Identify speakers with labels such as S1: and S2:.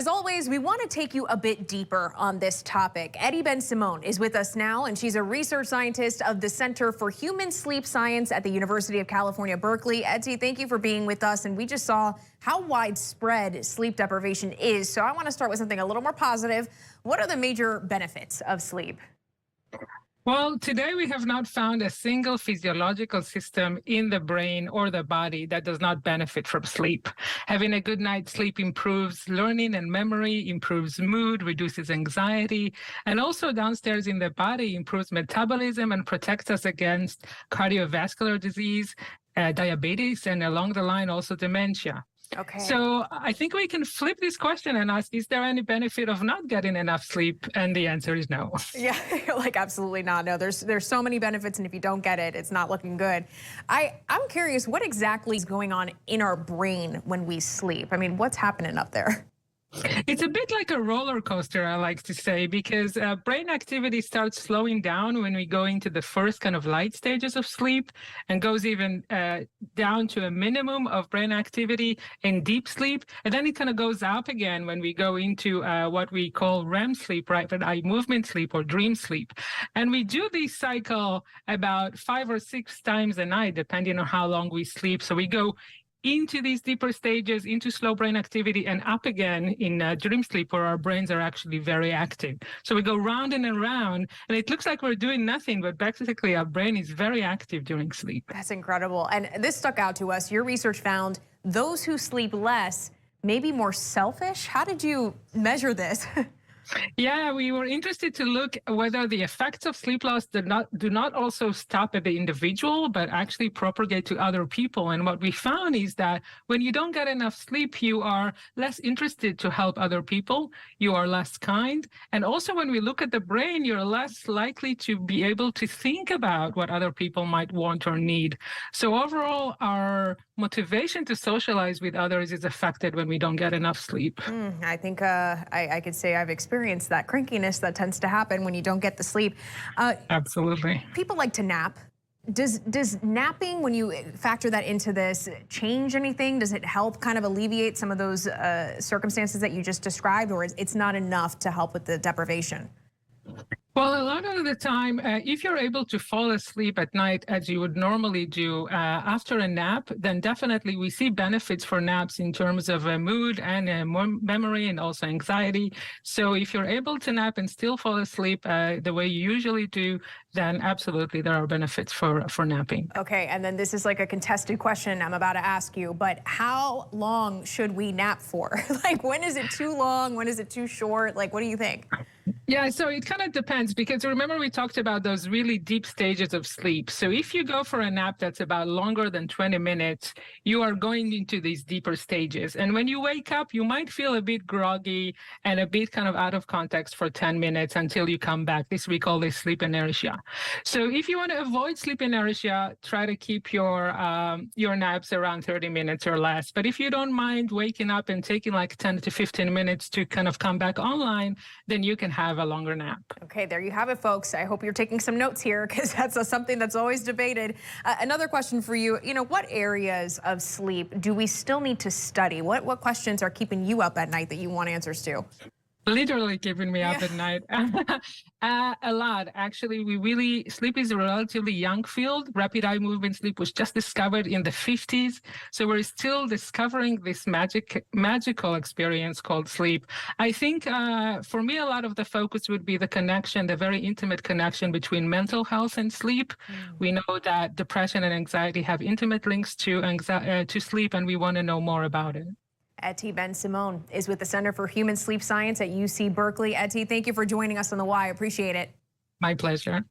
S1: As always, we want to take you a bit deeper on this topic. Eddie Ben-Simone is with us now, and she's a research scientist of the Center for Human Sleep Science at the University of California, Berkeley. Eddie, thank you for being with us. And we just saw how widespread sleep deprivation is. So I want to start with something a little more positive. What are the major benefits of sleep?
S2: Well, today we have not found a single physiological system in the brain or the body that does not benefit from sleep. Having a good night's sleep improves learning and memory, improves mood, reduces anxiety, and also downstairs in the body improves metabolism and protects us against cardiovascular disease, diabetes, and along the line also dementia.
S1: Okay.
S2: So I think we can flip this question and ask, is there any benefit of not getting enough sleep? And the answer is no.
S1: Yeah, like absolutely not. No, there's so many benefits, and if you don't get it, it's not looking good. I'm curious, what exactly is going on in our brain when we sleep? I mean, what's happening up there?
S2: It's a bit like a roller coaster, I like to say, because brain activity starts slowing down when we go into the first kind of light stages of sleep and goes even down to a minimum of brain activity in deep sleep. And then it kind of goes up again when we go into what we call REM sleep, rapid eye movement sleep or dream sleep. And we do this cycle about 5 or 6 times a night, depending on how long we sleep. So we go into these deeper stages, into slow brain activity, and up again in dream sleep where our brains are actually very active. So we go round and around, and it looks like we're doing nothing, but basically our brain is very active during sleep.
S1: That's incredible. And this stuck out to us. Your research found those who sleep less may be more selfish. How did you measure this?
S2: Yeah, we were interested to look whether the effects of sleep loss do not also stop at the individual, but actually propagate to other people. And what we found is that when you don't get enough sleep, you are less interested to help other people. You are less kind. And also when we look at the brain, you're less likely to be able to think about what other people might want or need. So overall, our motivation to socialize with others is affected when we don't get enough sleep.
S1: I think I could say I've experienced that crankiness that tends to happen when you don't get the sleep.
S2: Absolutely.
S1: People like to nap. Does napping, when you factor that into this, change anything? Does it help kind of alleviate some of those circumstances that you just described, or it's not enough to help with the deprivation?
S2: Well, a lot of the time, if you're able to fall asleep at night as you would normally do after a nap, then definitely we see benefits for naps in terms of mood and memory and also anxiety. So if you're able to nap and still fall asleep the way you usually do, then absolutely there are benefits for napping.
S1: Okay, and then this is like a contested question I'm about to ask you, but how long should we nap for? Like, when is it too long? When is it too short? Like, what do you think?
S2: Yeah, so it kind of depends, because remember we talked about those really deep stages of sleep. So if you go for a nap that's about longer than 20 minutes, you are going into these deeper stages. And when you wake up, you might feel a bit groggy and a bit kind of out of context for 10 minutes until you come back. We call this sleep inertia. So if you want to avoid sleep inertia, try to keep your naps around 30 minutes or less. But if you don't mind waking up and taking like 10 to 15 minutes to kind of come back online, then you can have a longer nap.
S1: Okay, there you have it, folks. I hope you're taking some notes here, because that's something that's always debated. Another question for you, what areas of sleep do we still need to study? What questions are keeping you up at night that you want answers to?
S2: Literally keeping me up at night. A lot. Actually, sleep is a relatively young field. Rapid eye movement sleep was just discovered in the 50s. So we're still discovering this magical experience called sleep. I think for me, a lot of the focus would be the very intimate connection between mental health and sleep. We know that depression and anxiety have intimate links to sleep, and we want to know more about it.
S1: Eddie Ben-Simone is with the Center for Human Sleep Science at UC Berkeley. Eddie, thank you for joining us on The Why. Appreciate it.
S2: My pleasure.